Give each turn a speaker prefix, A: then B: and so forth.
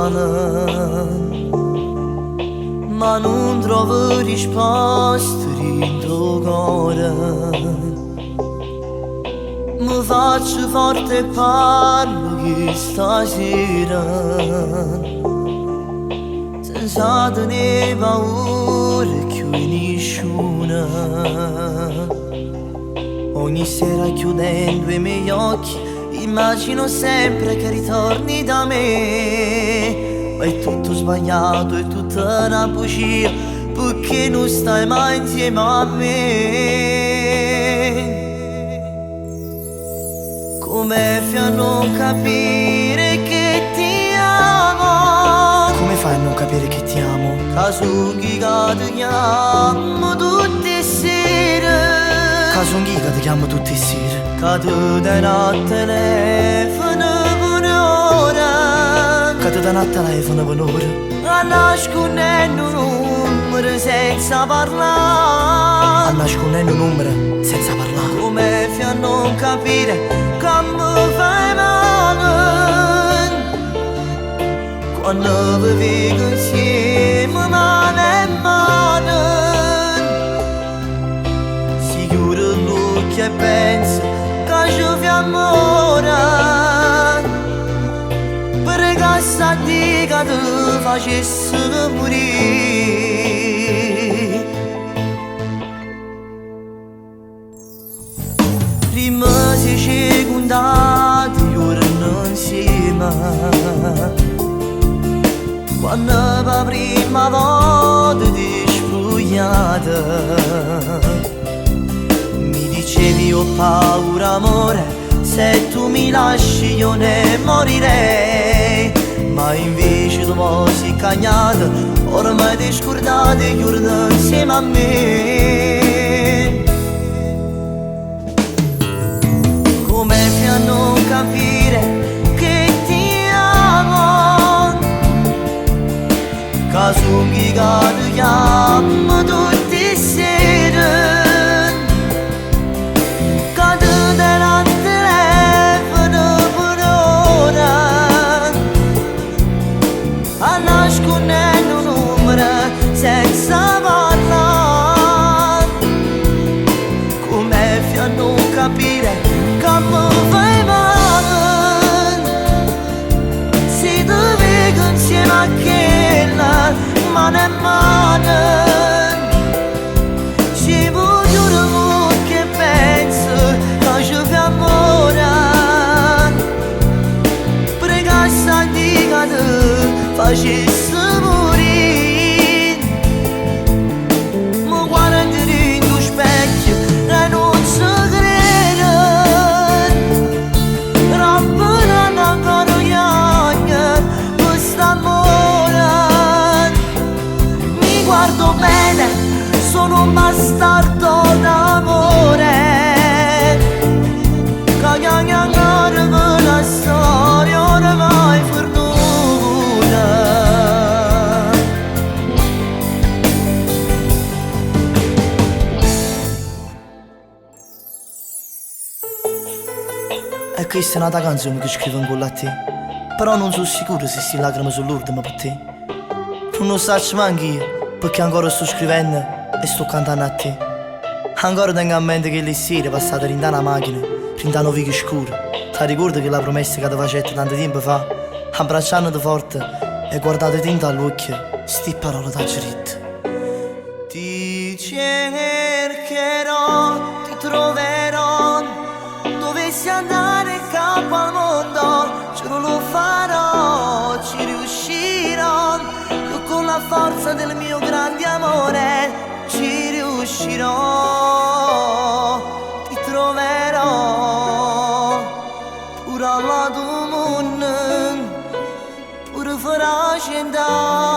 A: male, ma non trovo risposte in tuo cuore. Mi faccio forte e parlo che stasera, senza tenere paura più nessuna. Ogni sera chiudendo i miei occhi immagino sempre che ritorni da me, ma è tutto sbagliato, è tutta una bugia, perché non stai mai insieme a me. Come fai a non capire che ti amo?
B: Come fai a non capire che ti amo?
A: Caso chi ti chiamo tutte le sere,
B: Caso un giga ti chiamo tutti i sera,
A: che tu dai al telefono per ora,
B: che ti danno a telefono per ora,
A: a nascondere un numero senza parlare,
B: a nascondere un numero senza parlare.
A: come fai a non capire che mi fai male quando viviamo insieme mano a mano? Si chiude l'occhio e pensa che ci amore, perché sta di che ti facesse morire. Prima si circondati giorni insieme, quando per la prima volta ti spogliata, mi dicevi ho paura amore, se tu mi lasci io ne morirei, ma invece tu mi sei cagnata, ormai ti scordate gli giorni insieme a me. Come fai a non capire che ti amo? Caso un giga ti chiamo tutte le sere, che ti dai al telefono per ora, a nascondere un numero senza parlare. Come fai a non capire che mi fai male, se ti vedo insieme a quella mano a mano? Ci voglio che penso che ci fai amore, perché sta di che ti facesse morire. Mi guardo dentro lo specchio e non ci credo, rappena ancora ghiagna quest'amore. Mi guardo bene, sono un bastardo d'amore, che ghiagna ancora per la storia ormai perduta.
B: E questa è un'altra canzone che scrivo in quella a te, però non sono sicuro se sti lacrime sull'ultima per te. Non lo saccio manco io, perché ancora sto scrivendo e sto cantando a te. Ancora tengo a mente che le sere passate in una macchina, in una viga scura. Ti ricordi che la promessa che ti facevo tanto tempo fa, abbracciandoti forte e guardate tinta all'occhio, sti parole da giritto.
A: Ti cercherò, ti troverò, dovessi andare in capo al mondo, giuro lo farò, ci riuscirò, io con la forza del mio grande amore, ci riuscirò, ti troverò, pure alla tua mondo, pure farò scendere.